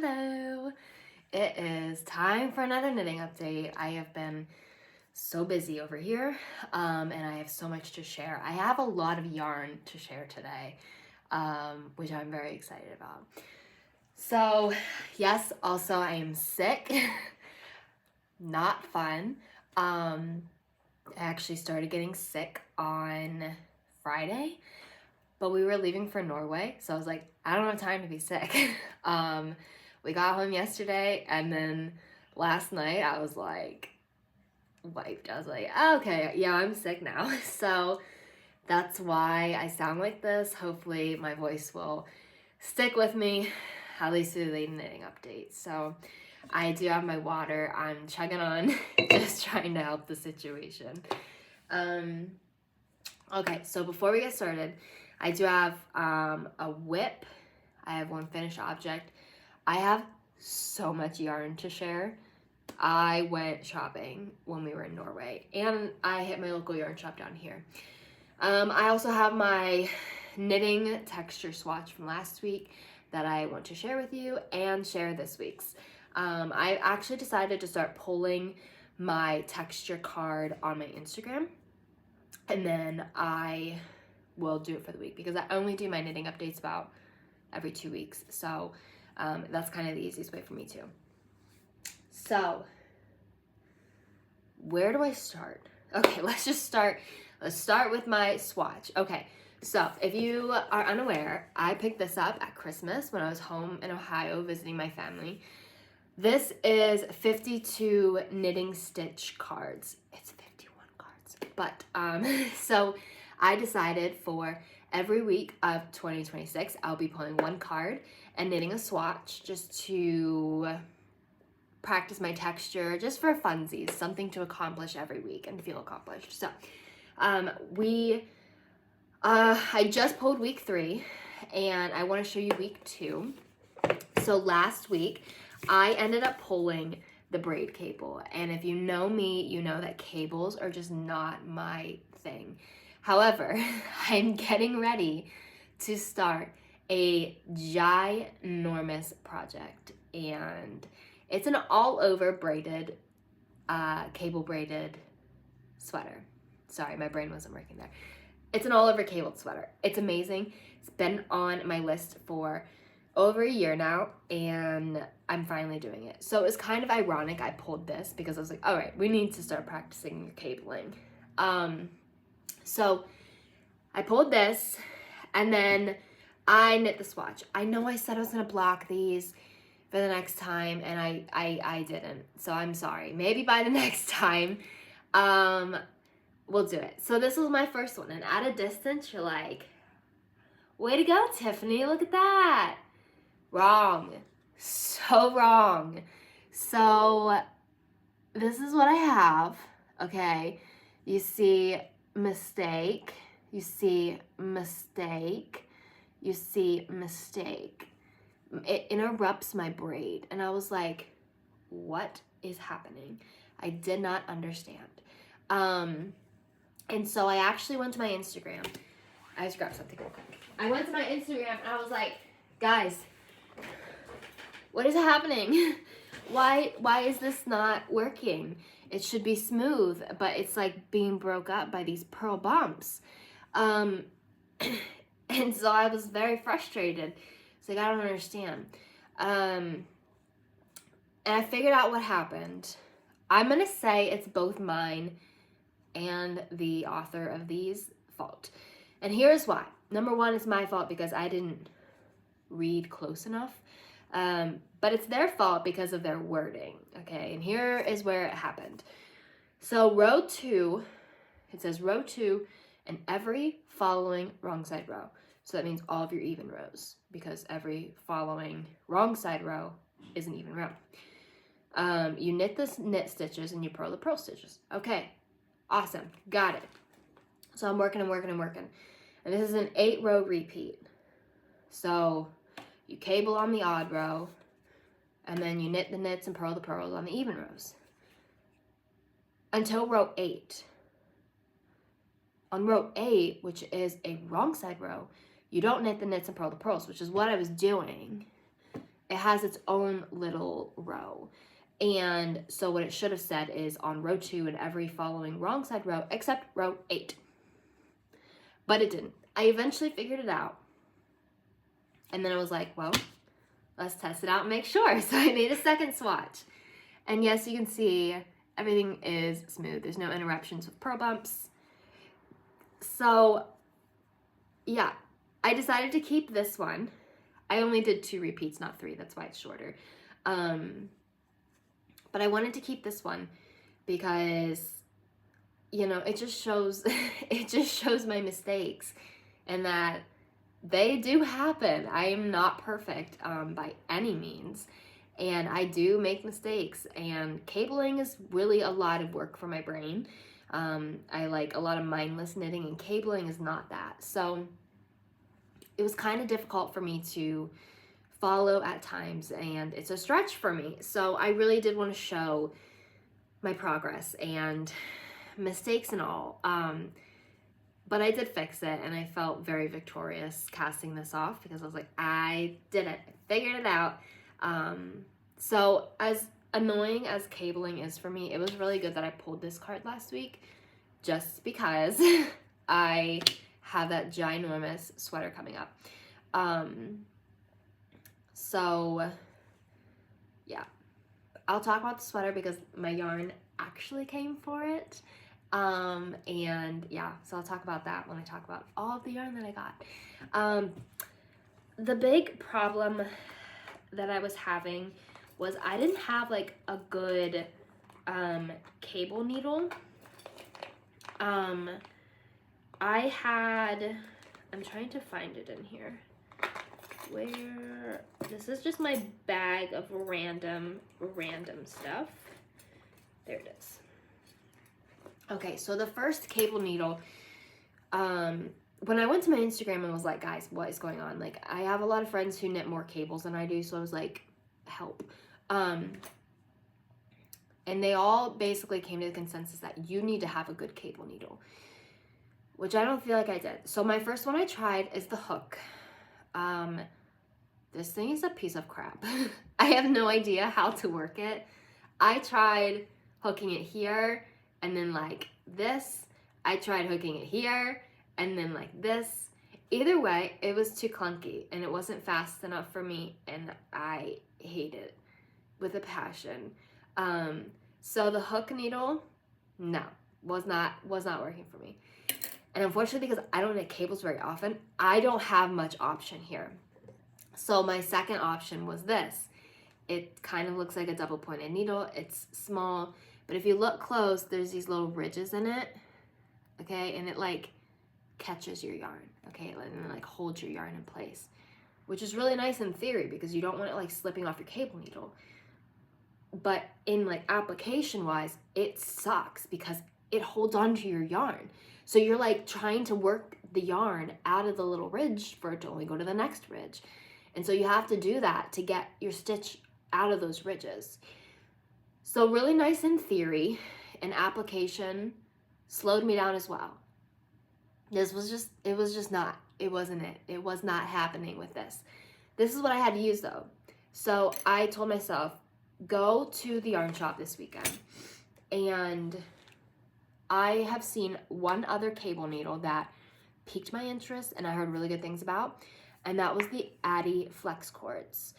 Hello. It is time for another knitting update. I have been so busy over here, and I have so much to share. I have a lot of yarn to share today, which I'm very excited about. So, yes, also I am sick. Not fun. I actually started getting sick on Friday, but we were leaving for Norway, so I was like, I don't have time to be sick. We got home yesterday, and then last night I was like, wiped. I was like, okay, yeah, I'm sick now. So that's why I sound like this. Hopefully my voice will stick with me, at least through the knitting update. So I do have my water. I'm chugging on, just trying to help the situation. Okay, so before we get started, I do have a whip. I have one finished object. I have so much yarn to share. I went shopping when we were in Norway, and I hit my local yarn shop down here. I also have my knitting texture swatch from last week that I want to share with you and share this week's. I actually decided to start pulling my texture card on my Instagram, and then I will do it for the week because I only do my knitting updates about every 2 weeks. So that's kind of the easiest way for me too. So where do I start? Okay, let's start with my swatch. Okay, so if you are unaware, I picked this up at Christmas when I was home in Ohio visiting my family. This is 52 knitting stitch cards. It's 51 cards. But so I decided for every week of 2026, I'll be pulling one card and knitting a swatch just to practice my texture, just for funsies, something to accomplish every week and feel accomplished. So I just pulled week 3, and I want to show you week 2. So last week, I ended up pulling the braid cable, and if you know me, you know that cables are just not my thing. However, I'm getting ready to start a ginormous project, and it's an all-over braided, cable braided sweater. Sorry, my brain wasn't working there. It's an all-over cabled sweater. It's amazing. It's been on my list for over a year now, and I'm finally doing it. So it's kind of ironic I pulled this because I was like, all right, we need to start practicing cabling. So I pulled this, and then I knit the swatch. I know I said I was gonna block these for the next time, and I didn't, so I'm sorry. Maybe by the next time, we'll do it. So this was my first one, and at a distance, you're like, way to go, Tiffany, look at that. Wrong. So wrong. So this is what I have, okay? You see mistake, you see mistake, you see mistake. It interrupts my braid, and I was like, what is happening? I did not understand. And so I actually went to my Instagram. I just grabbed something real quick. I went to my Instagram, and I was like, guys, what is happening? Why is this not working? It should be smooth, but it's like being broke up by these pearl bumps. And so I was very frustrated. It's like, I don't understand. And I figured out what happened. I'm gonna say it's both mine and the author of these fault. And here's why. Number one, it's my fault because I didn't read close enough. But it's their fault because of their wording, okay? And here is where it happened. So row 2, it says row 2 and every following wrong side row. So that means all of your even rows, because every following wrong side row is an even row. You knit the knit stitches and you purl the purl stitches. Okay, awesome, got it. So I'm working. And this is an 8-row repeat. So you cable on the odd row, and then you knit the knits and purl the purls on the even rows. Until row 8. On row 8, which is a wrong side row, you don't knit the knits and purl the purls, which is what I was doing. it has its own little row. And so what it should have said is on row 2 and every following wrong side row except row 8. But it didn't. I eventually figured it out. And then I was like, well, let's test it out and make sure. So I made a second swatch. And yes, you can see everything is smooth. There's no interruptions with pearl bumps. So yeah, I decided to keep this one. I only did 2 repeats, not 3. That's why it's shorter. But I wanted to keep this one because, you know, it just shows my mistakes and that they do happen. I am not perfect by any means, and I do make mistakes, and cabling is really a lot of work for my brain. I like a lot of mindless knitting, and cabling is not that. So it was kind of difficult for me to follow at times, and it's a stretch for me. So I really did want to show my progress and mistakes and all. But I did fix it, and I felt very victorious casting this off because I was like, I did it. I figured it out. So as annoying as cabling is for me, it was really good that I pulled this card last week just because I have that ginormous sweater coming up. So yeah, I'll talk about the sweater because my yarn actually came for it. And yeah, so I'll talk about that when I talk about all of the yarn that I got. The big problem that I was having was I didn't have like a good cable needle. I'm trying to find it in here. This is just my bag of random stuff. There it is. Okay, so the first cable needle, when I went to my Instagram and was like, guys, what is going on? Like, I have a lot of friends who knit more cables than I do, so I was like, help. And they all basically came to the consensus that you need to have a good cable needle, which I don't feel like I did. So my first one I tried is the hook. This thing is a piece of crap. I have no idea how to work it. I tried hooking it here and then like this. I tried hooking it here and then like this. Either way, it was too clunky and it wasn't fast enough for me, and I hate it with a passion. So the hook needle, no, was not working for me. And unfortunately, because I don't knit cables very often, I don't have much option here. So my second option was this. It kind of looks like a double pointed needle. It's small, but if you look close, there's these little ridges in it, okay? And it like catches your yarn, okay? And it like holds your yarn in place, which is really nice in theory because you don't want it like slipping off your cable needle. But in like application wise, it sucks because it holds onto your yarn. So you're like trying to work the yarn out of the little ridge for it to only go to the next ridge. And so you have to do that to get your stitch out of those ridges. So really nice in theory, and application slowed me down as well. It wasn't it. It was not happening with this. This is what I had to use though. So I told myself, go to the yarn shop this weekend. And I have seen one other cable needle that piqued my interest and I heard really good things about, and that was the Addi Flex Cords.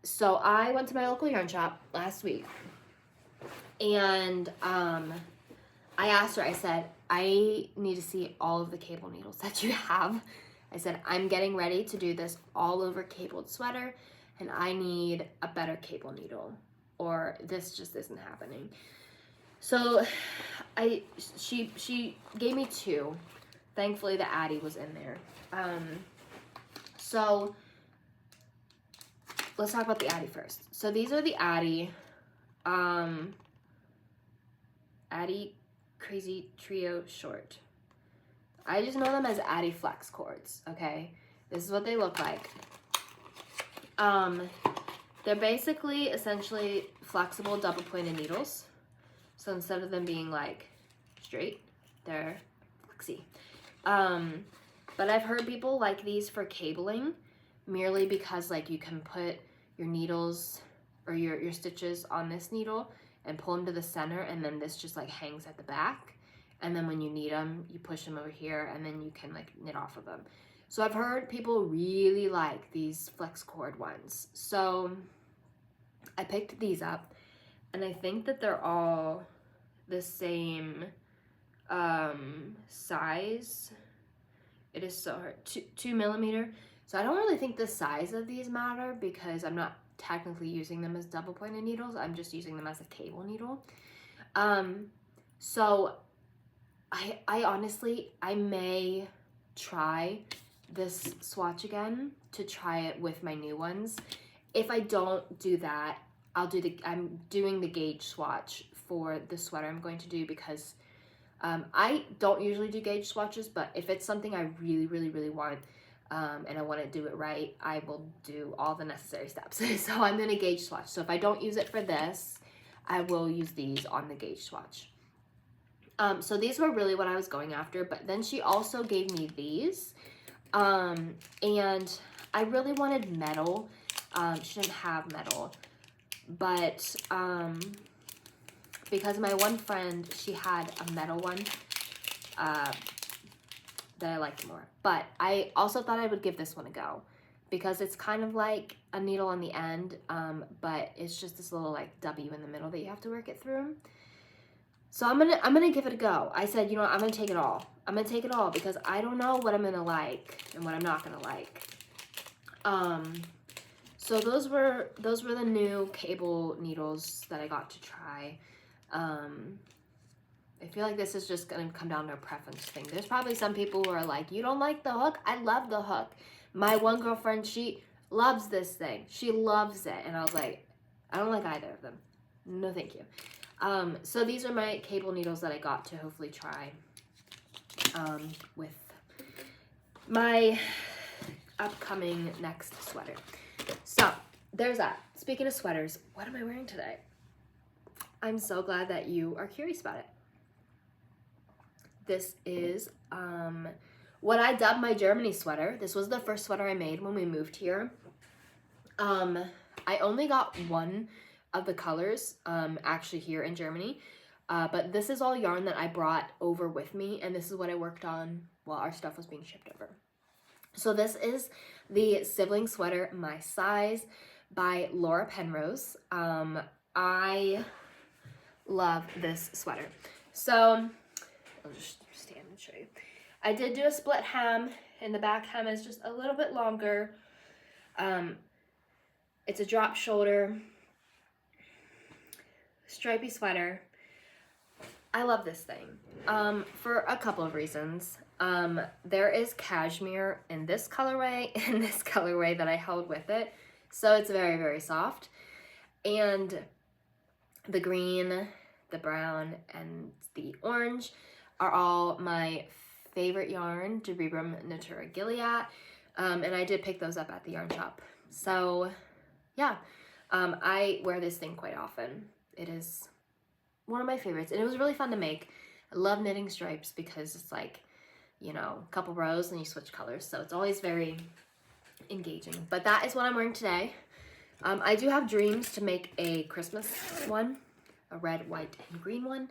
So I went to my local yarn shop last week, and I asked her, I said, I need to see all of the cable needles that you have. I said, I'm getting ready to do this all over cabled sweater, and I need a better cable needle, or this just isn't happening. So she gave me 2. Thankfully the Addi was in there. So let's talk about the Addi first. So these are the Addi Crazy Trio Short. I just know them as Addi Flex Cords, okay? This is what they look like. They're basically essentially flexible double pointed needles. So instead of them being like straight, they're flexy. But I've heard people like these for cabling merely because like you can put your needles or your stitches on this needle and pull them to the center, and then this just like hangs at the back. And then when you need them, you push them over here, and then you can like knit off of them. So I've heard people really like these flex cord ones. So I picked these up, and I think that they're all the same size. It is so hard, 2 millimeter. So I don't really think the size of these matter because I'm not technically using them as double pointed needles. I'm just using them as a cable needle. So I honestly, I may try this swatch again to try it with my new ones. If I don't do that, I'm doing the gauge swatch for the sweater I'm going to do because I don't usually do gauge swatches, but if it's something I really want and I want to do it right, I will do all the necessary steps. So I'm going to gauge swatch. So if I don't use it for this, I will use these on the gauge swatch. So these were really what I was going after, but then she also gave me these, and I really wanted metal. She didn't have metal, but because my one friend, she had a metal one that I liked more. But I also thought I would give this one a go because it's kind of like a needle on the end, but it's just this little like W in the middle that you have to work it through. So I'm gonna give it a go. I said, you know what, I'm gonna take it all. I'm gonna take it all because I don't know what I'm gonna like and what I'm not gonna like. So those were the new cable needles that I got to try. I feel like this is just gonna come down to a preference thing. There's probably some people who are like, you don't like the hook? I love the hook. My one girlfriend, she loves this thing. She loves it. And I was like, I don't like either of them. No, thank you. So these are my cable needles that I got to hopefully try with my upcoming next sweater. So there's that. Speaking of sweaters, what am I wearing today? I'm so glad that you are curious about it. This is what I dubbed my Germany sweater. This was the first sweater I made when we moved here. I only got one of the colors actually here in Germany, but this is all yarn that I brought over with me, and this is what I worked on while our stuff was being shipped over. So this is the Sibling Sweater My Size by Laura Penrose. I love this sweater. So I'll just stand and show you. I did do a split hem, and the back hem is just a little bit longer. It's a drop shoulder, stripy sweater. I love this thing for a couple of reasons. There is cashmere in this colorway and this colorway that I held with it, so it's very, very soft. And the green, the brown, and the orange are all my favorite yarn, Deribram Natura Gilead, and I did pick those up at the yarn shop. So yeah, I wear this thing quite often. It is one of my favorites, and it was really fun to make. I love knitting stripes because it's like, you know, a couple rows and you switch colors, so it's always very engaging. But that is what I'm wearing today. I do have dreams to make a Christmas one, a red, white, and green one.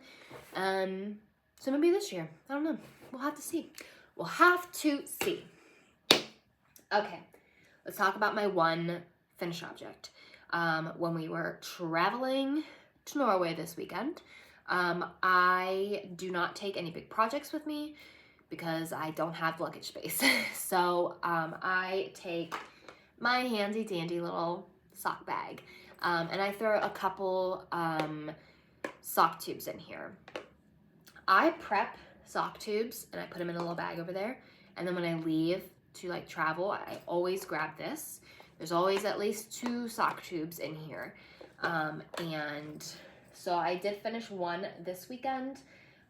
So maybe this year. I don't know. We'll have to see. We'll have to see. Okay, let's talk about my one finished object. When we were traveling to Norway this weekend, I do not take any big projects with me because I don't have luggage space. So I take my handy dandy little sock bag, and I throw a couple sock tubes in here. I prep sock tubes and I put them in a little bag over there, and then when I leave to like travel, I always grab this. There's always at least 2 sock tubes in here, and so I did finish one this weekend.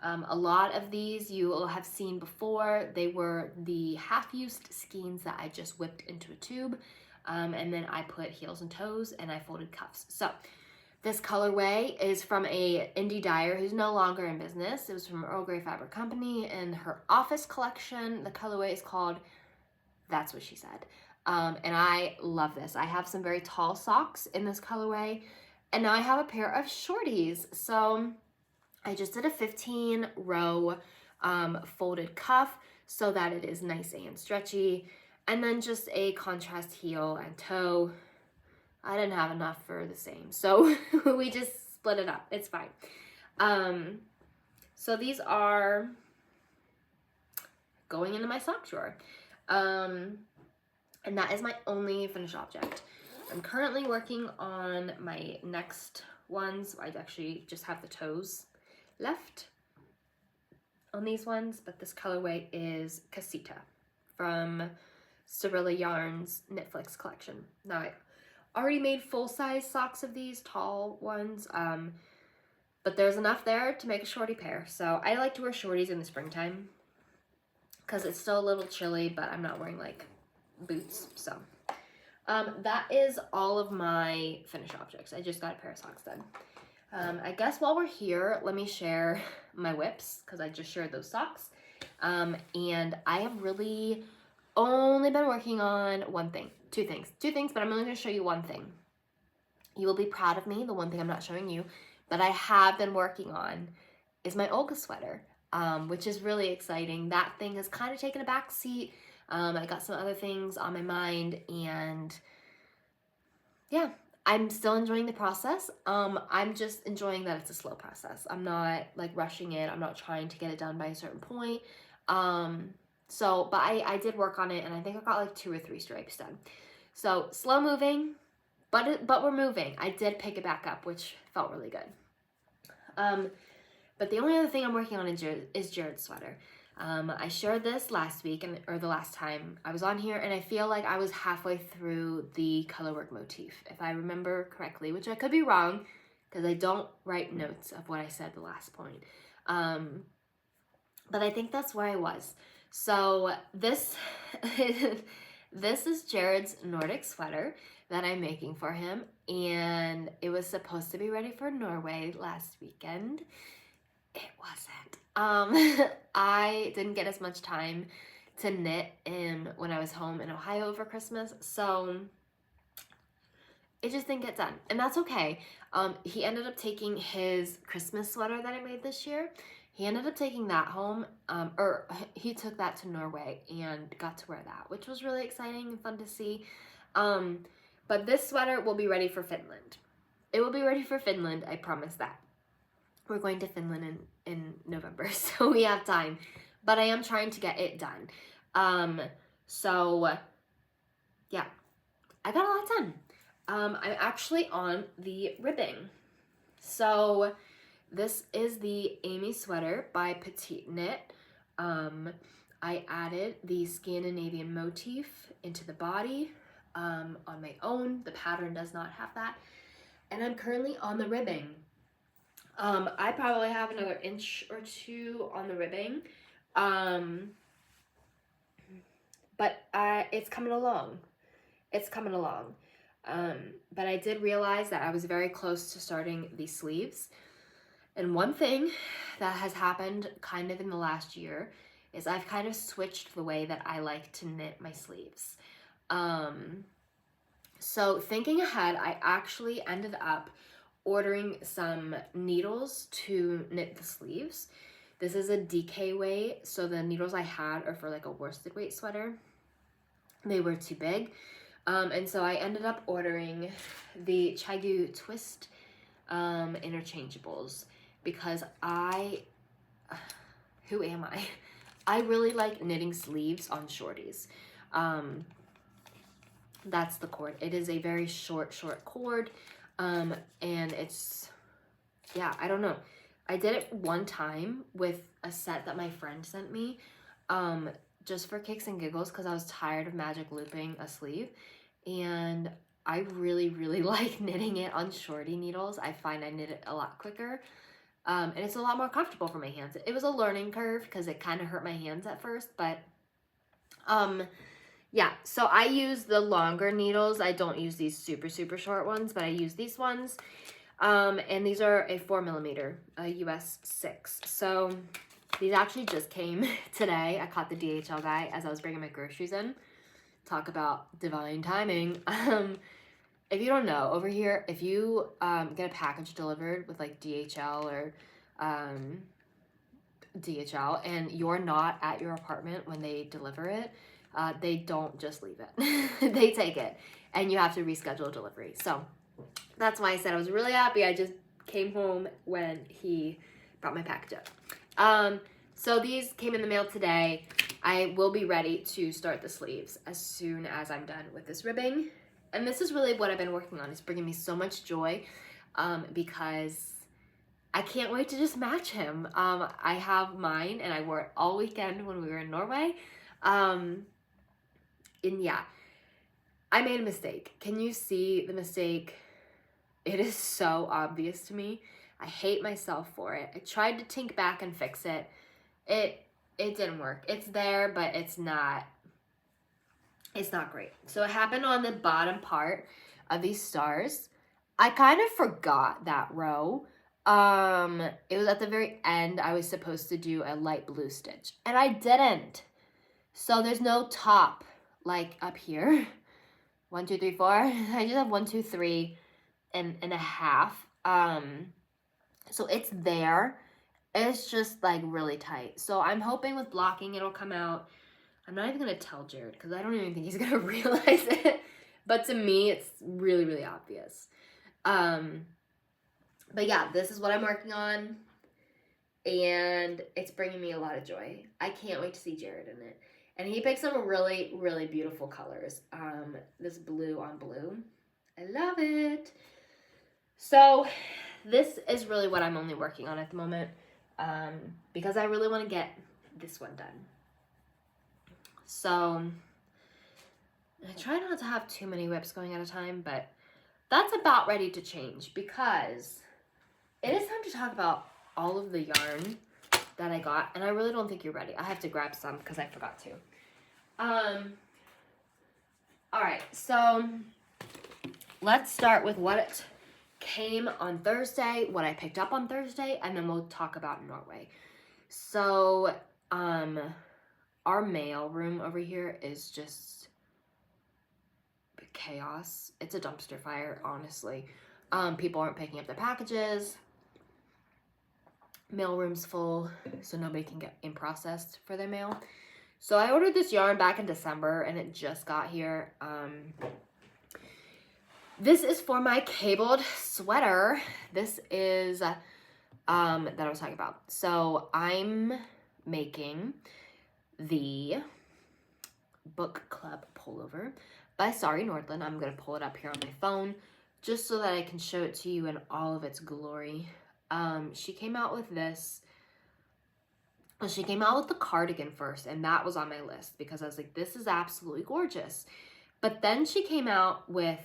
A lot of these you will have seen before. They were the half-used skeins that I just whipped into a tube, and then I put heels and toes and I folded cuffs. So this colorway is from a indie dyer who's no longer in business. It was from Earl Grey Fabric Company, and her office collection, the colorway is called That's What She Said. And I love this. I have some very tall socks in this colorway, and now I have a pair of shorties. So I just did a 15 row folded cuff so that it is nice and stretchy, and then just a contrast heel and toe. I didn't have enough for the same, so we just split it up. It's fine. So these are going into my sock drawer. And that is my only finished object. I'm currently working on my next ones. I actually just have the toes left on these ones, but this colorway is Casita from Cirilla Yarns Knitflix collection. Now, I already made full-size socks of these tall ones, but there's enough there to make a shorty pair. So I like to wear shorties in the springtime because it's still a little chilly, but I'm not wearing like boots. So that is all of my finished objects. I just got a pair of socks done. I guess while we're here, let me share my whips because I just shared those socks. And I have really only been working on two things, but I'm only going to show you one thing. You will be proud of me. The one thing I'm not showing you that I have been working on is my Olga sweater, which is really exciting. That thing has kind of taken a back seat. I got some other things on my mind, and yeah, I'm still enjoying the process. I'm just enjoying that it's a slow process. I'm not like rushing it. I'm not trying to get it done by a certain point. But I did work on it, and I think I got like 2 or 3 stripes done. So slow moving, but we're moving. I did pick it back up, which felt really good. But the only other thing I'm working on is Jared's sweater. I shared this last week, or the last time I was on here, and I feel like I was halfway through the colorwork motif, if I remember correctly, which I could be wrong because I don't write notes of what I said the last point. But I think that's where I was. So this is Jared's Nordic sweater that I'm making for him, and it was supposed to be ready for Norway last weekend. It wasn't. I didn't get as much time to knit when I was home in Ohio over Christmas, so it just didn't get done, and that's okay. He ended up taking his Christmas sweater that I made this year. He ended up taking that home, or he took that to Norway and got to wear that, which was really exciting and fun to see. But this sweater will be ready for Finland. It will be ready for Finland, I promise that. We're going to Finland in November, so we have time. But I am trying to get it done. So, yeah, I got a lot done. I'm actually on the ribbing. So, this is the Amy sweater by Petite Knit. I added the Scandinavian motif into the body on my own. The pattern does not have that. And I'm currently on the ribbing. I probably have another inch or 2 on the ribbing. But it's coming along. It's coming along. But I did realize that I was very close to starting the sleeves. And one thing that has happened kind of in the last year is I've kind of switched the way that I like to knit my sleeves. So thinking ahead, I actually ended up ordering some needles to knit the sleeves. This is a DK weight, so the needles I had are for like a worsted weight sweater. They were too big. And so I ended up ordering the Chaigu Twist interchangeables because who am I? I really like knitting sleeves on shorties. That's the cord. It is a very short cord. And it's, yeah, I don't know. I did it one time with a set that my friend sent me, just for kicks and giggles because I was tired of magic looping a sleeve. And I really like knitting it on shorty needles. I find I knit it a lot quicker. And it's a lot more comfortable for my hands. It was a learning curve because it kind of hurt my hands at first, but yeah, so I use the longer needles. I don't use these super short ones, but I use these ones. And these are a 4mm, a US 6. So these actually just came today. I caught the DHL guy as I was bringing my groceries in talk about divine timing. If you don't know, over here, if you get a package delivered with like DHL or DHL and you're not at your apartment when they deliver it, they don't just leave it. They take it and you have to reschedule delivery. So that's why I said I was really happy. I just came home when he brought my package up. So these came in the mail today. I will be ready to start the sleeves as soon as I'm done with this ribbing. And this is really what I've been working on. It's bringing me so much joy because I can't wait to just match him. I have mine and I wore it all weekend when we were in Norway. And yeah, I made a mistake. Can you see the mistake? It is so obvious to me. I hate myself for it. I tried to think back and fix it. It didn't work. It's there, but it's not great. So it happened on the bottom part of these stars. I kind of forgot that row. It was at the very end. I was supposed to do a light blue stitch and I didn't. So there's no top like up here. 1, 2, 3, 4. I just have 1, 2, 3 and a half. So it's there. It's just like really tight. So I'm hoping with blocking it'll come out. I'm not even gonna tell Jared because I don't even think he's gonna realize it. But to me, it's really, really obvious. But yeah, this is what I'm working on. And it's bringing me a lot of joy. I can't wait to see Jared in it. And he picked some really, really beautiful colors. This blue on blue. I love it. So this is really what I'm only working on at the moment. Because I really want to get this one done. So I try not to have too many whips going at a time, but that's about ready to change because it is time to talk about all of the yarn that I got, and I really don't think you're ready. I have to grab some because I forgot to. All right, so let's start with what came on Thursday, what I picked up on Thursday, and then we'll talk about Norway. So, our mail room over here is just chaos. It's a dumpster fire, honestly. People aren't picking up their packages. Mail room's full, so nobody can get in processed for their mail. So I ordered this yarn back in December, and it just got here. This is for my cabled sweater. This is that I was talking about. So I'm making the book club pullover by Sari Nordland. I'm going to pull it up here on my phone just so that I can show it to you in all of its glory. She came out with this. Well, she came out with the cardigan first, and that was on my list because I was like, this is absolutely gorgeous. But then she came out with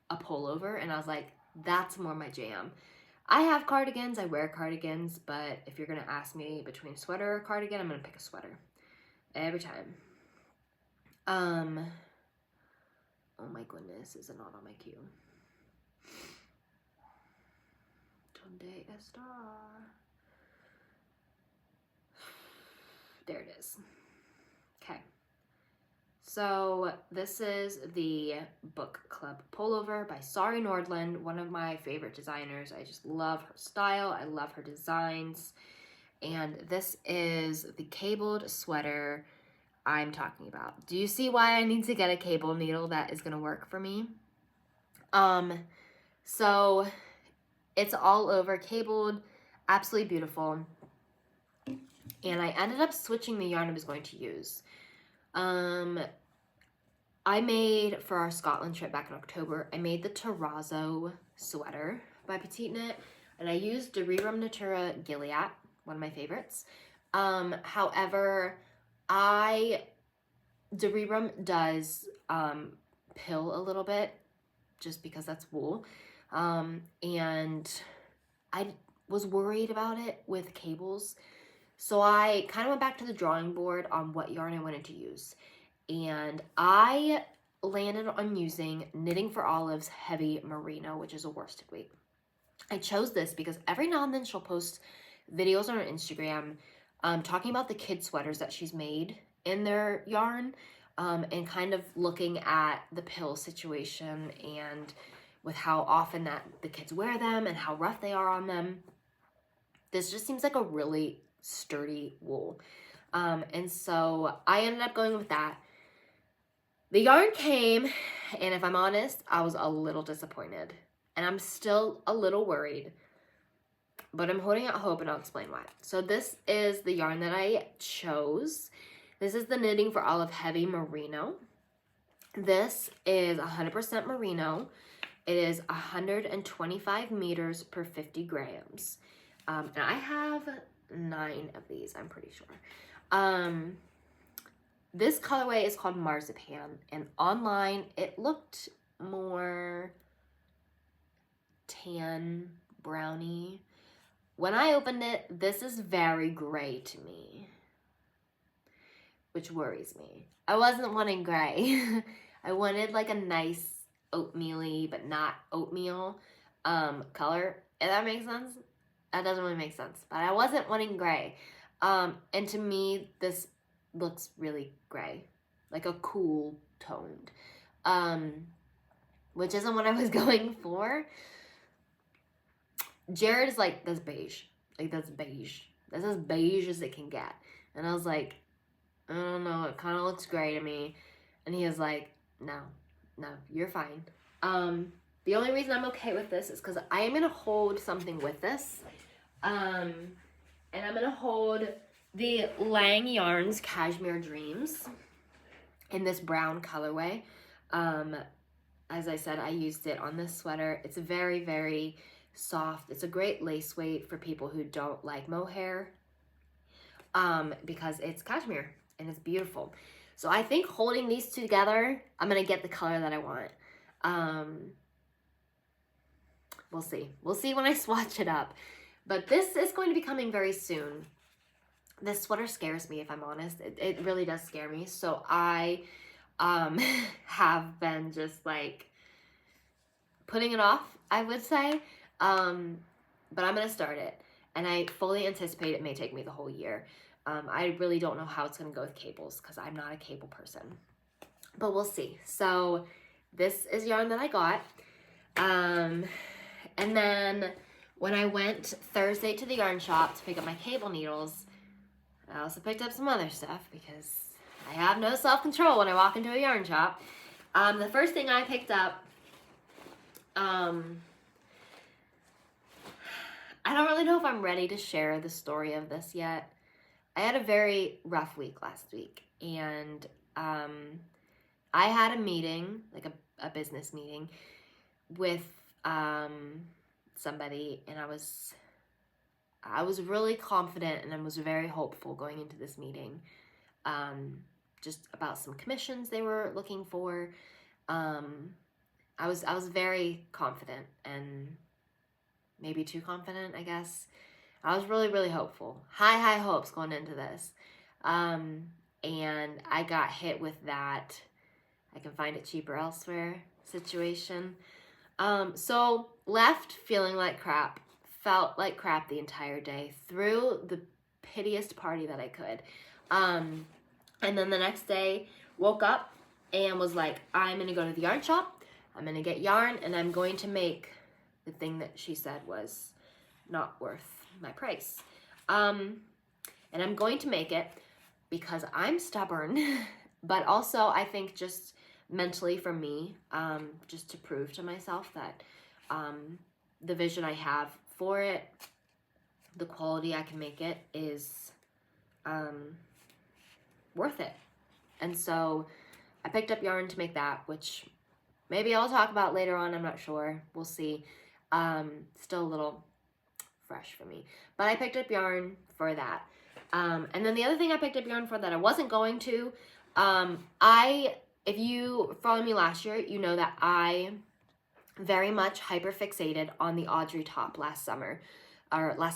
a pullover, and I was like, that's more my jam. I have cardigans, I wear cardigans, but if you're going to ask me between sweater or cardigan, I'm going to pick a sweater. Every time. Oh my goodness, is it not on my queue? Donde está? There it is. Okay. So this is the book club pullover by Sari Nordland, one of my favorite designers. I just love her style. I love her designs. And this is the cabled sweater I'm talking about. Do you see why I need to get a cable needle that is going to work for me? So it's all over cabled, absolutely beautiful. And I ended up switching the yarn I was going to use. I made, for our Scotland trip back in October, I made the Tromso sweater by Petite Knit, and I used Derirum Natura Gilead, one of my favorites. However, Derirum does pill a little bit, just because that's wool, and I was worried about it with cables. So I kind of went back to the drawing board on what yarn I wanted to use. And I landed on using Knitting for Olive's Heavy Merino, which is a worsted weight. I chose this because every now and then she'll post videos on her Instagram talking about the kid sweaters that she's made in their yarn. and kind of looking at the pill situation and with how often that the kids wear them and how rough they are on them. This just seems like a really sturdy wool. And so I ended up going with that. The yarn came, and if I'm honest, I was a little disappointed. And I'm still a little worried, but I'm holding out hope, and I'll explain why. So this is the yarn that I chose. This is the Knitting for Olive Heavy Merino. This is 100% merino. It is 125 meters per 50 grams. And I have 9 of these, I'm pretty sure. This colorway is called Marzipan, and online it looked more tan, browny. When I opened it, this is very gray to me, which worries me. I wasn't wanting gray. I wanted like a nice oatmeal-y, but not oatmeal color, if that makes sense. That doesn't really make sense, but I wasn't wanting gray. And to me, this looks really gray, like a cool toned, which isn't what I was going for. Jared is like, that's beige. Like, that's beige. That's as beige as it can get. And I was like, I don't know, it kind of looks gray to me. And he was like, no, you're fine. The only reason I'm okay with this is because I am going to hold something with this. And I'm going to hold the Lang Yarns Cashmere Dreams in this brown colorway. As I said, I used it on this sweater. It's very, very soft. It's a great lace weight for people who don't like mohair, because it's cashmere and it's beautiful. So I think holding these two together, I'm gonna get the color that I want. We'll see. We'll see when I swatch it up. But this is going to be coming very soon. This sweater scares me, if I'm honest. It really does scare me. So I have been just like putting it off, I would say. But I'm gonna start it, and I fully anticipate it may take me the whole year. I really don't know how it's gonna go with cables because I'm not a cable person, but we'll see. So this is yarn that I got, and then when I went Thursday to the yarn shop to pick up my cable needles, I also picked up some other stuff because I have no self-control when I walk into a yarn shop. The first thing I picked up, I don't really know if I'm ready to share the story of this yet. I had a very rough week last week, and I had a meeting, like a business meeting with somebody, and I was really confident and I was very hopeful going into this meeting, just about some commissions they were looking for. I was very confident, and maybe too confident, I guess. I was really, really hopeful. High hopes going into this. And I got hit with that I can find it cheaper elsewhere situation. So left feeling like crap. Felt like crap the entire day. Threw the pitiest party that I could. And then the next day, woke up and was like, I'm going to go to the yarn shop. I'm going to get yarn, and I'm going to make the thing that she said was not worth my price. And I'm going to make it because I'm stubborn, but also I think just mentally for me, just to prove to myself that the vision I have for it, the quality I can make it is worth it. And so I picked up yarn to make that, which maybe I'll talk about later on. I'm not sure. We'll see. Still a little fresh for me. But I picked up yarn for that. And then the other thing I picked up yarn for that I wasn't going to, if you followed me last year, you know that I very much hyperfixated on the Audrey top last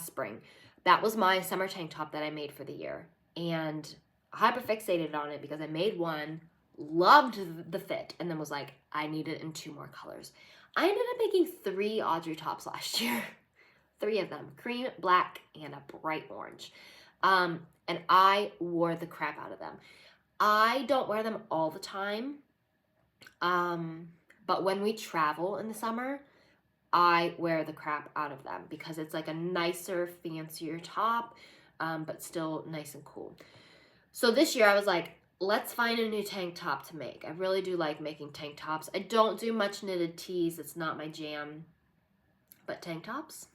spring. That was my summer tank top that I made for the year. And hyperfixated on it because I made one, loved the fit, and then was like, I need it in 2 more colors. I ended up making 3 Audrey tops last year. 3 of them, cream, black, and a bright orange. And I wore the crap out of them. I don't wear them all the time, but when we travel in the summer, I wear the crap out of them because it's like a nicer, fancier top, but still nice and cool. So this year I was like, let's find a new tank top to make. I really do like making tank tops. I don't do much knitted tees. It's not my jam. But tank tops,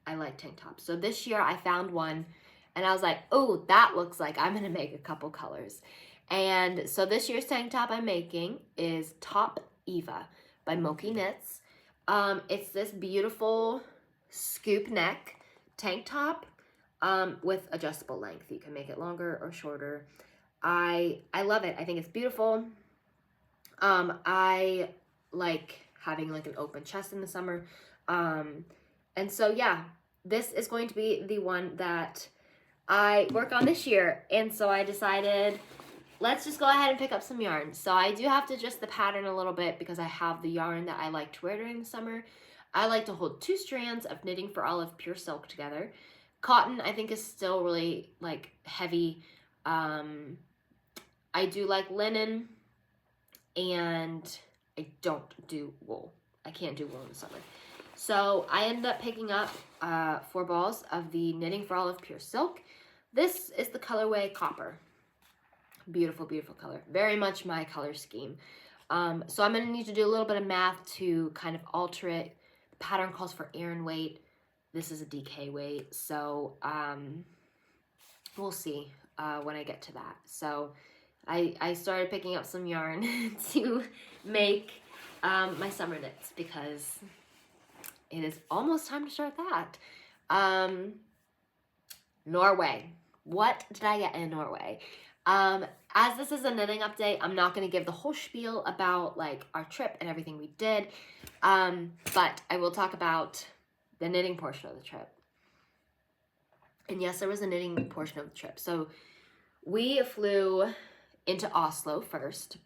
I like tank tops. So this year I found one and I was like, oh, that looks like I'm going to make a couple colors. And so this year's tank top I'm making is Top Eva by Moki Knits. It's this beautiful scoop neck tank top with adjustable length. You can make it longer or shorter. I love it. I think it's beautiful. I like having like an open chest in the summer. And so yeah, this is going to be the one that I work on this year. And so I decided, let's just go ahead and pick up some yarn. So I do have to adjust the pattern a little bit because I have the yarn that I like to wear during the summer. I like to hold 2 strands of Knitting for Olive pure silk together. Cotton, I think, is still really like heavy. I do like linen, and I don't do wool. I can't do wool in the summer. So I ended up picking up 4 balls of the Knitting for Olive pure silk. This is the colorway Copper. Beautiful, beautiful color. Very much my color scheme. So I'm going to need to do a little bit of math to kind of alter it. The pattern calls for Aran weight. This is a DK weight. So we'll see when I get to that. So I started picking up some yarn to make my summer knits because it is almost time to start that. Norway. What did I get in Norway? As this is a knitting update, I'm not going to give the whole spiel about like our trip and everything we did, but I will talk about the knitting portion of the trip. And yes, there was a knitting portion of the trip. So we flew into Oslo first,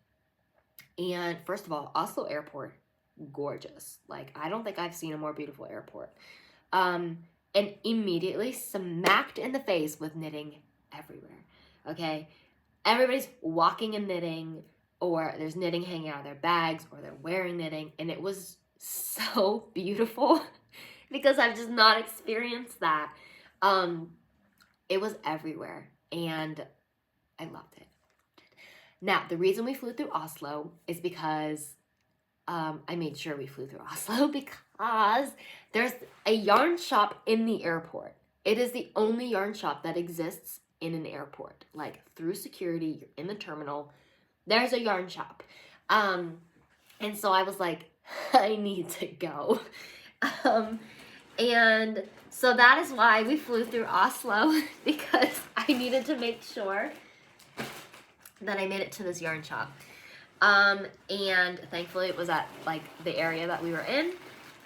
and first of all, Oslo airport, gorgeous. Like, I don't think I've seen a more beautiful airport. And immediately smacked in the face with knitting everywhere. Okay, everybody's walking and knitting, or there's knitting hanging out of their bags, or they're wearing knitting, and it was so beautiful because I've just not experienced that. It was everywhere, and I loved it. Now, the reason we flew through Oslo is because I made sure we flew through Oslo because there's a yarn shop in the airport. It is the only yarn shop that exists in an airport. Like, through security, you're in the terminal, there's a yarn shop. And so I was like, I need to go. And so that is why we flew through Oslo, because I needed to make sure that I made it to this yarn shop. And thankfully it was at like the area that we were in.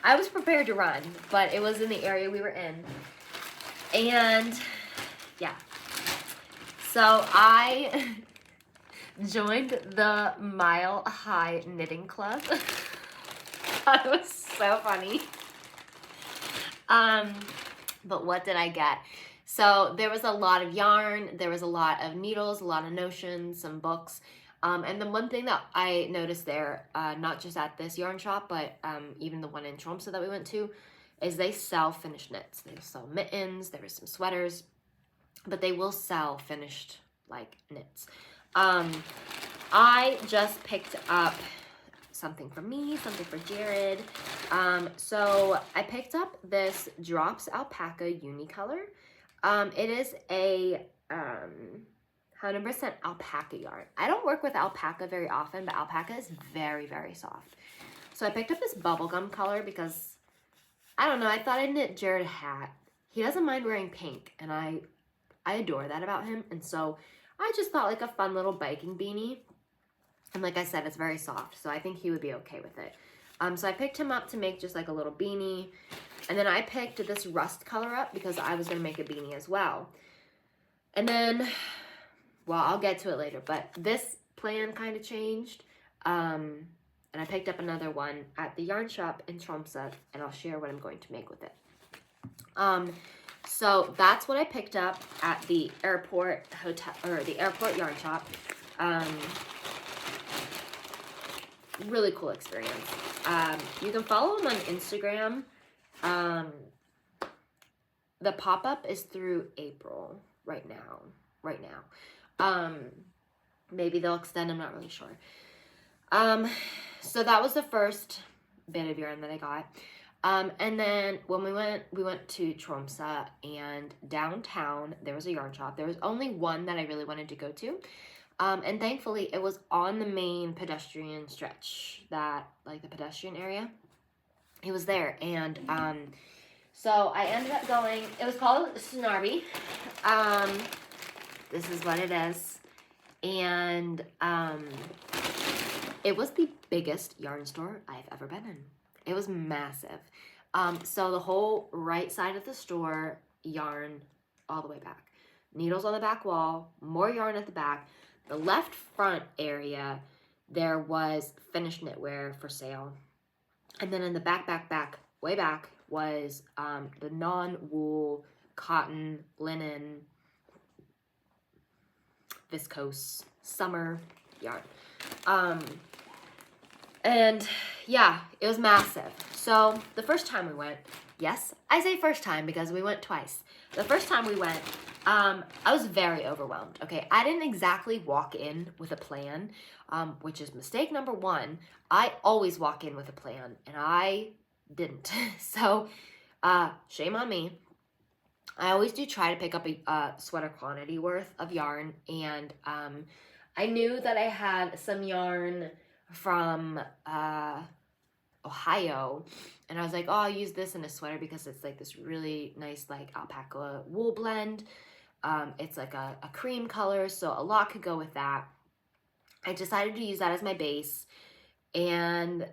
I was prepared to run, but it was in the area we were in. And yeah, so I joined the Mile High Knitting Club. That was so funny. But what did I get? So there was a lot of yarn, there was a lot of needles, a lot of notions, some books. And the one thing that I noticed there, not just at this yarn shop, but even the one in Tromso that we went to, is they sell finished knits. They sell mittens, there was some sweaters, but they will sell finished like knits. I just picked up something for me, something for Jared. So I picked up this Drops Alpaca Unicolor. It is a 100% alpaca yarn. I don't work with alpaca very often, but alpaca is very, very soft. So I picked up this bubblegum color because, I don't know, I thought I'd knit Jared a hat. He doesn't mind wearing pink, and I adore that about him. And so I just thought like a fun little biking beanie. And like I said, it's very soft, so I think he would be okay with it. So I picked him up to make just like a little beanie. And then I picked this rust color up because I was going to make a beanie as well. And then, well, I'll get to it later, but this plan kind of changed. And I picked up another one at the yarn shop in Tromso, and I'll share what I'm going to make with it. So that's what I picked up at the airport hotel, or the airport yarn shop. Really cool experience. You can follow him on Instagram. The pop-up is through April right now. Maybe they'll extend, I'm not really sure. So that was the first bit of yarn that I got. And then when we went to Tromso, and downtown there was a yarn shop. There was only one that I really wanted to go to. And thankfully it was on the main pedestrian stretch, that, like, the pedestrian area. It was there, and so I ended up going. It was called Snarby. This is what it is, and it was the biggest yarn store I've ever been in. It was massive. So the whole right side of the store, yarn all the way back. Needles on the back wall, more yarn at the back. The left front area, there was finished knitwear for sale. And then in the back, way back, was the non-wool, cotton, linen, viscose, summer yarn. And yeah, it was massive. So the first time we went, yes, I say first time because we went twice. The first time we went, I was very overwhelmed, okay? I didn't exactly walk in with a plan, which is mistake number one. I always walk in with a plan, and I didn't. So, shame on me. I always do try to pick up a sweater quantity worth of yarn, and I knew that I had some yarn from Ohio, and I was like, oh, I'll use this in a sweater because it's like this really nice, like, alpaca wool blend. It's like a cream color, so a lot could go with that. I decided to use that as my base, and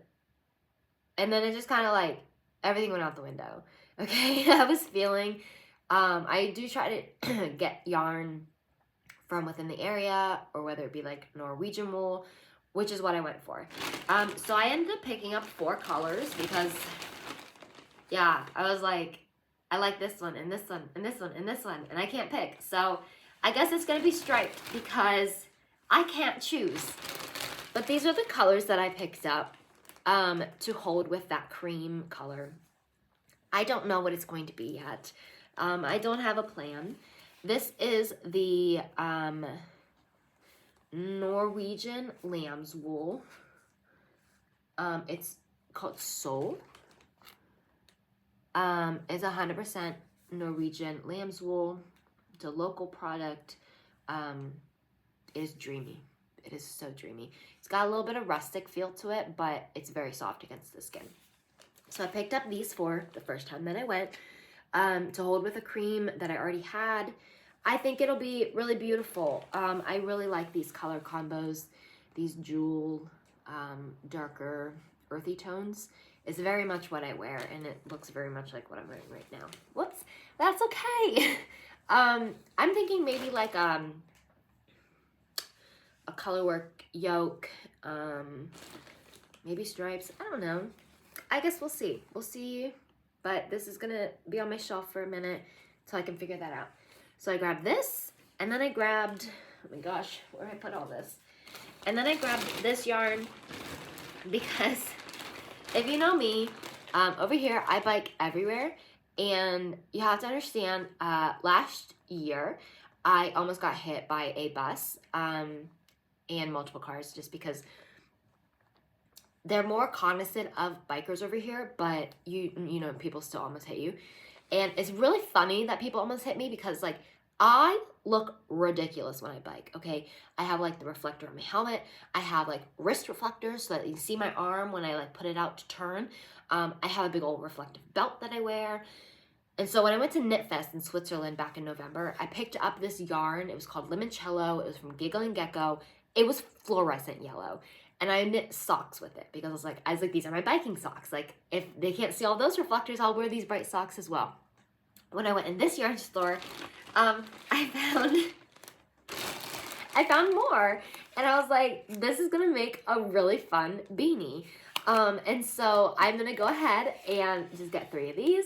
then it just kind of, like, everything went out the window. Okay, I was feeling, I do try to get yarn from within the area, or whether it be like Norwegian wool, which is what I went for. So I ended up picking up 4 colors because, yeah, I was like, I like this one, and this one, and this one, and this one, and I can't pick. So I guess it's gonna be striped because I can't choose. But these are the colors that I picked up to hold with that cream color. I don't know what it's going to be yet. I don't have a plan. This is the Norwegian lamb's wool. It's called Sol. It's 100% Norwegian lamb's wool. It's a local product. It is dreamy. It is so dreamy. It's got a little bit of rustic feel to it, but it's very soft against the skin. So I picked up these 4 the first time that I went to hold with a cream that I already had. I think it'll be really beautiful. I really like these color combos. These jewel, darker, earthy tones is very much what I wear, and it looks very much like what I'm wearing right now. Whoops, that's okay. I'm thinking maybe like a colorwork yoke, maybe stripes. I don't know. I guess we'll see. We'll see. But this is gonna be on my shelf for a minute so I can figure that out. So I grabbed this, and then I grabbed, oh my gosh, where did I put all this? And then I grabbed this yarn because if you know me, over here I bike everywhere, and you have to understand, last year I almost got hit by a bus and multiple cars just because they're more cognizant of bikers over here, but you know, people still almost hit you. And it's really funny that people almost hit me because, like, I look ridiculous when I bike, okay? I have, like, the reflector on my helmet. I have, like, wrist reflectors so that you can see my arm when I, like, put it out to turn. I have a big old reflective belt that I wear. And so when I went to Knit Fest in Switzerland back in November, I picked up this yarn. It was called Limoncello. It was from Giggle and Gecko. It was fluorescent yellow. And I knit socks with it because I was like, these are my biking socks. Like, if they can't see all those reflectors, I'll wear these bright socks as well. When I went in this yarn store, I found more. And I was like, this is gonna make a really fun beanie. And so I'm gonna go ahead and just get 3 of these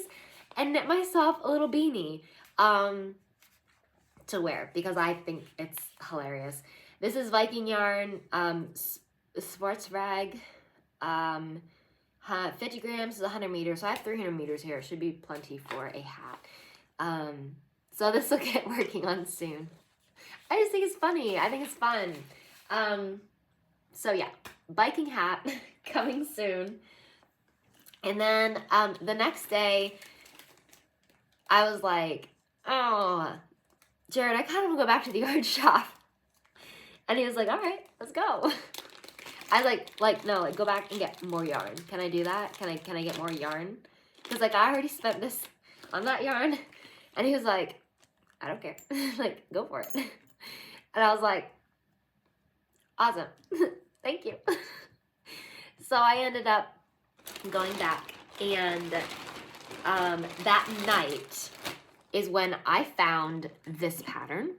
and knit myself a little beanie to wear because I think it's hilarious. This is Viking yarn, sports rag, 50 grams is 100 meters. So I have 300 meters here. It should be plenty for a hat. So this will get working on soon. I just think it's funny. I think it's fun. So yeah, Viking hat coming soon. And then the next day, I was like, oh, Jared, I kind of want to go back to the yarn shop. And he was like, all right, let's go. I was no, go back and get more yarn. Can I do that? Can I get more yarn? Because like I already spent this on that yarn. And he was like, I don't care. Like, go for it. And I was like, awesome. Thank you. So I ended up going back, and that night is when I found this pattern.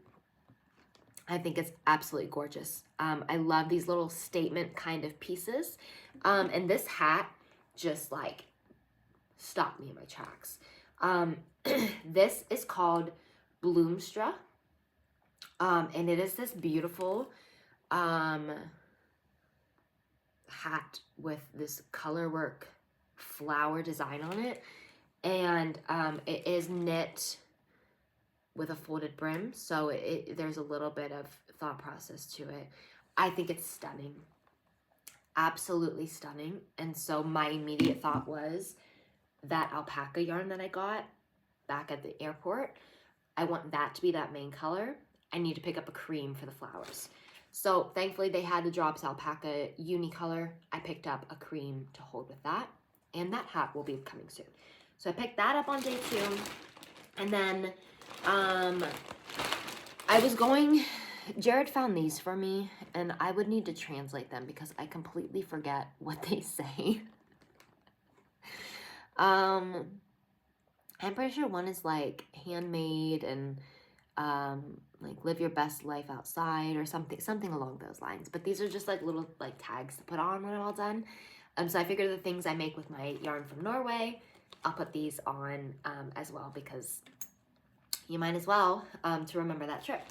I think it's absolutely gorgeous. I love these little statement kind of pieces. And this hat just like stopped me in my tracks. This is called Bloomstra. And it is this beautiful hat with this color work flower design on it. And it is knit with a folded brim, so there's a little bit of thought process to it. I think it's stunning, absolutely stunning. And so my immediate thought was that alpaca yarn that I got back at the airport, I want that to be that main color. I need to pick up a cream for the flowers. So thankfully they had the Drops Alpaca Unicolor. I picked up a cream to hold with that, and that hat will be coming soon. So I picked that up on day 2, and then I was going, Jared found these for me, and I would need to translate them because I completely forget what they say. I'm pretty sure one is like handmade and like live your best life outside or something along those lines. But these are just like little like tags to put on when I'm all done. So I figured the things I make with my yarn from Norway, I'll put these on as well, because you might as well to remember that trip.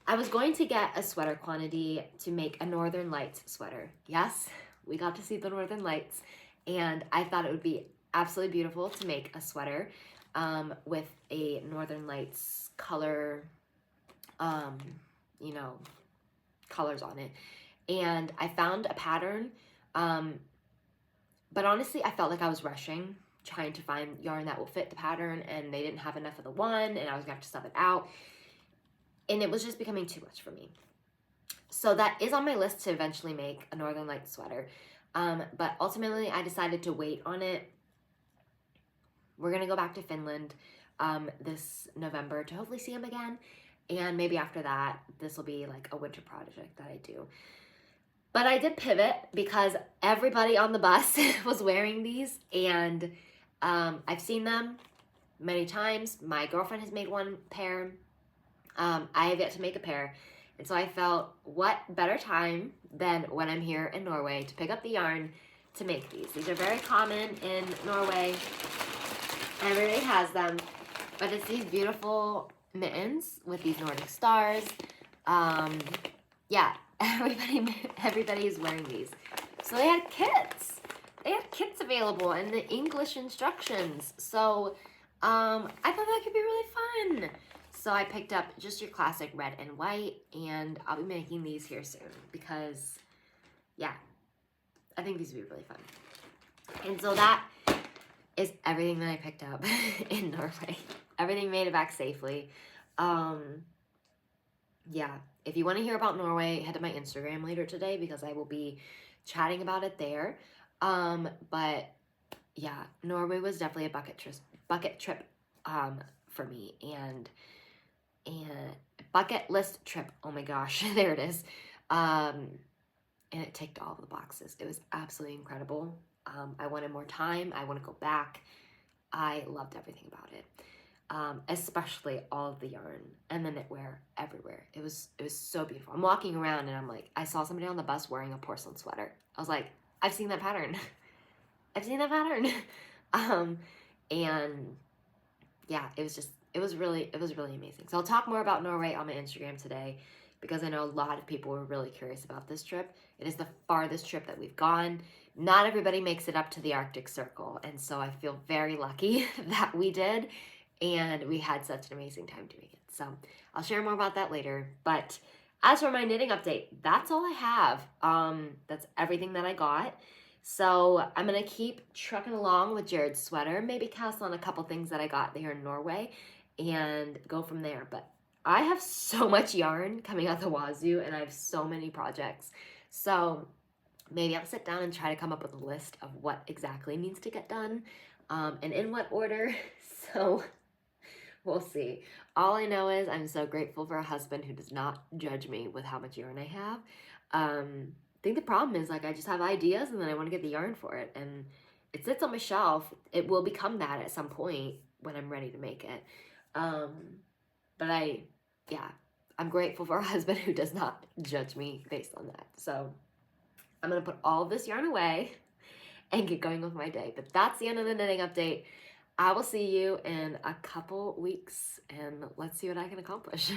I was going to get a sweater quantity to make a Northern Lights sweater. Yes, we got to see the Northern Lights, and I thought it would be absolutely beautiful to make a sweater with a Northern Lights color, you know, colors on it. And I found a pattern, but honestly, I felt like I was rushing, trying to find yarn that will fit the pattern, and they didn't have enough of the one, and I was gonna have to sub it out. And it was just becoming too much for me. So that is on my list to eventually make a Northern Lights sweater. But ultimately, I decided to wait on it. We're gonna go back to Finland this November to hopefully see him again. And maybe after that, this will be like a winter project that I do. But I did pivot because everybody on the bus was wearing these, and I've seen them many times. My girlfriend has made one pair. I have yet to make a pair. And so I felt, what better time than when I'm here in Norway to pick up the yarn to make these. These are very common in Norway. Everybody has them. But it's these beautiful mittens with these Nordic stars. Yeah, everybody is wearing these. So they had kits. They had kits available and the English instructions. So I thought that could be really fun. So I picked up just your classic red and white, and I'll be making these here soon because, yeah, I think these would be really fun. And so that is everything that I picked up in Norway. Everything made it back safely. Yeah, if you want to hear about Norway, head to my Instagram later today because I will be chatting about it there. But yeah, Norway was definitely a bucket trip for me, and bucket list trip. Oh my gosh, there it is. And it ticked all of the boxes. It was absolutely incredible. I wanted more time. I want to go back. I loved everything about it. Especially all of the yarn and the knitwear everywhere. It was so beautiful. I'm walking around and I'm like, I saw somebody on the bus wearing a porcelain sweater. I was like, I've seen that pattern. I've seen that pattern. And yeah, it was really amazing. So I'll talk more about Norway on my Instagram today. because I know a lot of people were really curious about this trip. It is the farthest trip that we've gone. Not everybody makes it up to the Arctic Circle, and so I feel very lucky that we did, and we had such an amazing time doing it. So I'll share more about that later. But as for my knitting update, that's all I have. That's everything that I got. So I'm gonna keep trucking along with Jared's sweater, maybe cast on a couple things that I got here in Norway and go from there. But I have so much yarn coming out the wazoo and I have so many projects. So maybe I'll sit down and try to come up with a list of what exactly needs to get done and in what order. So we'll see. All I know is I'm so grateful for a husband who does not judge me with how much yarn I have. I think the problem is like I just have ideas and then I want to get the yarn for it, and it sits on my shelf. It will become that at some point when I'm ready to make it. But I'm grateful for a husband who does not judge me based on that. So I'm gonna put all of this yarn away and get going with my day. But that's the end of the knitting update. I will see you in a couple weeks and let's see what I can accomplish.